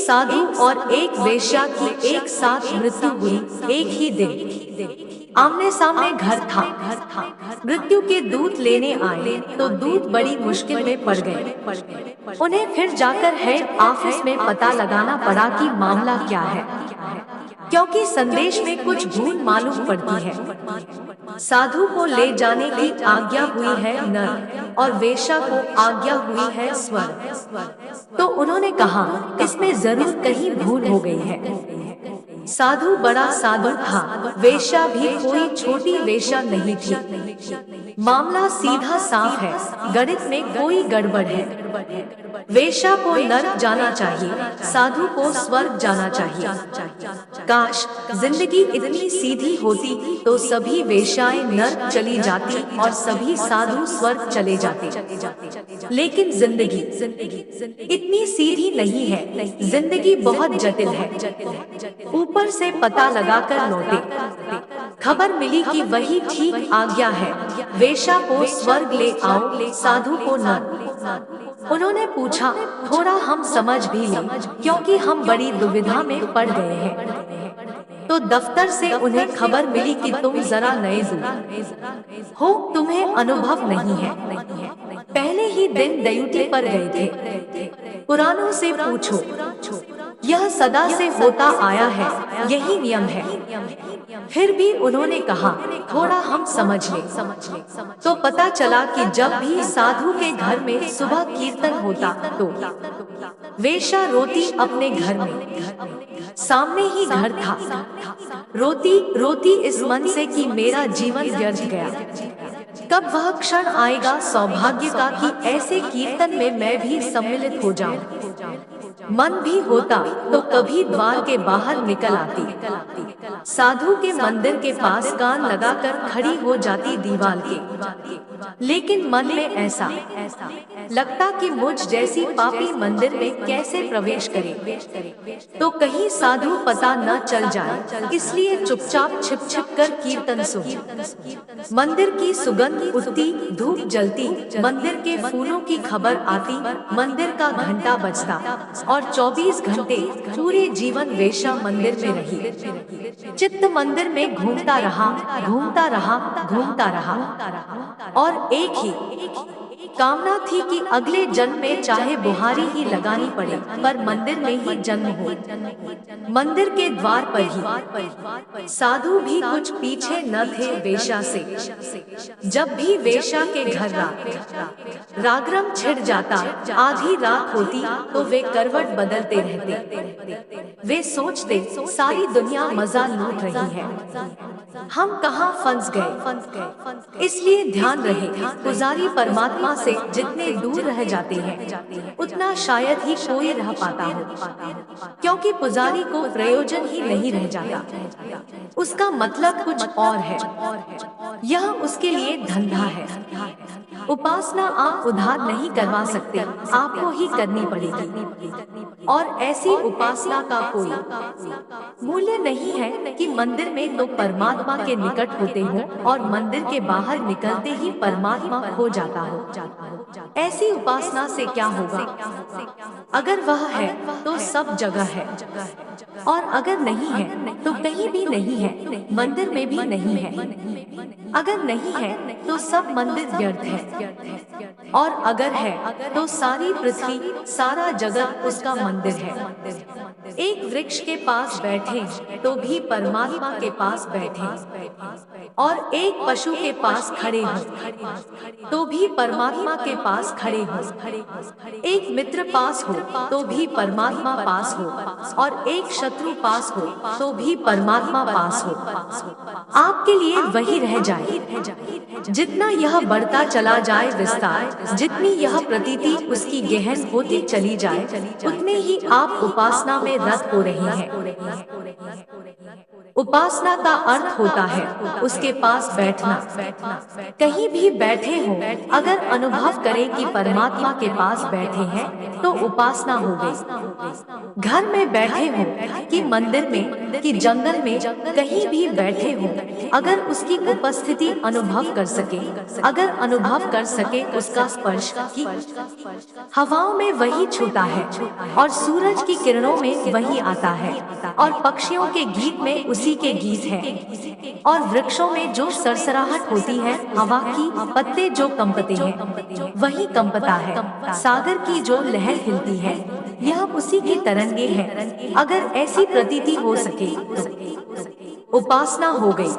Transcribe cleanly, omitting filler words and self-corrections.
साधु और एक वेश्या की एक साथ मृत्यु हुई एक ही दिन। आमने सामने घर था। मृत्यु के दूत लेने आए तो दूत बड़ी मुश्किल में पड़ गए। उन्हें फिर जाकर हेड ऑफिस में पता लगाना पड़ा कि मामला क्या है, क्योंकि संदेश में कुछ भूल मालूम पड़ती है। साधु को ले जाने की आज्ञा हुई है नर और वेश्या को आज्ञा हुई है स्वर्ग। तो उन्होंने कहा इसमें जरूर कहीं भूल हो गई है। साधु बड़ा साधु था, वेश्या भी कोई छोटी वेश्या नहीं थी। मामला सीधा साफ है, गणित में कोई गड़बड़ है। वेश्या को नरक जाना चाहिए, साधु को स्वर्ग जाना चाहिए। काश जिंदगी इतनी सीधी होती तो सभी वेश्याएं नरक चली जाती और सभी साधु स्वर्ग चले जाते। लेकिन जिंदगी इतनी सीधी नहीं है, जिंदगी बहुत जटिल है। ऊपर से पता लगाकर लौटे, खबर मिली कि वही ठीक आज्ञा है, वेश्या को स्वर्ग ले आओ, साधु को नरक। उन्होंने पूछा थोड़ा हम समझ भी लें, क्योंकि हम बड़ी दुविधा में पड़ गए हैं। तो दफ्तर से उन्हें खबर मिली कि तुम जरा नए हो, तुम्हें अनुभव नहीं है, पहले ही दिन ड्यूटी पर गए थे। पुरानों से पूछो, यह सदा से होता आया है, यही नियम है। फिर भी उन्होंने कहा थोड़ा हम समझ ले। तो पता चला कि जब भी साधु के घर में सुबह कीर्तन होता तो वेश्या रोती अपने घर में, सामने ही घर था। रोती रोती इस मन से कि मेरा जीवन व्यर्थ गया, कब वह क्षण आएगा सौभाग्य का कि ऐसे कीर्तन में मैं भी सम्मिलित हो जाऊं। मन भी होता तो कभी द्वार के बाहर निकल आती, साधु के मंदिर के पास कान लगाकर खड़ी हो जाती दीवार के। लेकिन मन में ऐसा लगता कि मुझ जैसी पापी मंदिर में कैसे प्रवेश करे, तो कहीं साधु पता न चल जाए, इसलिए चुपचाप छिप छिप कर कीर्तन सुन। मंदिर की सुगंध उठती, धूप जलती, मंदिर के फूलों की खबर आती, मंदिर का घंटा बजता और 24 घंटे पूरे जीवन वेश्या मंदिर में रही। चित्त मंदिर में घूमता रहा, घूमता रहा, घूमता रहा और एक ही कामना थी कि अगले जन्म में चाहे बुहारी ही लगानी पड़े पर मंदिर में ही जन्म हो, मंदिर के द्वार पर ही। साधु भी कुछ पीछे न थे वेश्या से। जब भी वेश्या के घर रागरम छिड़ जाता, आधी रात होती तो वे करवट बदलते रहते। वे सोचते सारी दुनिया मजा लूट रही है, हम कहाँ फंस गए। इसलिए ध्यान रहे, पुजारी परमात्मा से जितने दूर रह जाते हैं उतना शायद ही कोई रह पाता हो, क्योंकि पुजारी को प्रयोजन ही नहीं रह जाता, उसका मतलब कुछ और है। यह उसके लिए धंधा है। उपासना आप उधार नहीं करवा सकते, आपको ही करनी पड़ेगी। और ऐसी उपासना का कोई मूल्य नहीं है कि मंदिर में तो परमात्मा के निकट होते हो और मंदिर के बाहर निकलते ही परमात्मा खो जाता हो। ऐसी उपासना से क्या होगा? अगर वह है तो सब जगह है, और अगर नहीं है तो कहीं भी नहीं है, मंदिर में भी नहीं है। अगर नहीं है तो सब मंदिर व्यर्थ है, और अगर है तो सारी पृथ्वी, सारा जगत उसका मंदिर है। एक वृक्ष के पास बैठे तो भी परमात्मा के पास बैठे, और एक पशु के पास खड़े हो तो भी परमात्मा के पास खड़े हो। एक मित्र पास हो तो भी परमात्मा पास हो, और एक शत्रु पास हो तो भी परमात्मा पास हो। आपके लिए वही रह जाए। जितना यह बढ़ता चला जाए विस्तार, जितनी यह प्रतीति उसकी गहन होती चली जाए, उतने ही आप उपासना में रत हो रही हैं। उपासना का अर्थ होता है उसके पास बैठना। कहीं भी बैठे हो, अगर अनुभव करें कि परमात्मा के पास बैठे हैं तो उपासना हो गई। घर में बैठे हो कि मंदिर में कि जंगल में, कहीं भी बैठे हो, अगर उसकी उपस्थिति अनुभव कर सके, अगर अनुभव कर सके उसका स्पर्श कि हवाओं में वही छूता है और सूरज की किरणों में वही आता है और पक्षियों के गीत में उसी के गीत हैं और वृक्षों में जो सरसराहट होती है, हवा की पत्ते जो कंपते हैं वही कंपता है, सागर की जो लहर हिलती है यह उसी की तरंगे हैं। अगर ऐसी प्रतीति हो सके तो उपासना हो गई।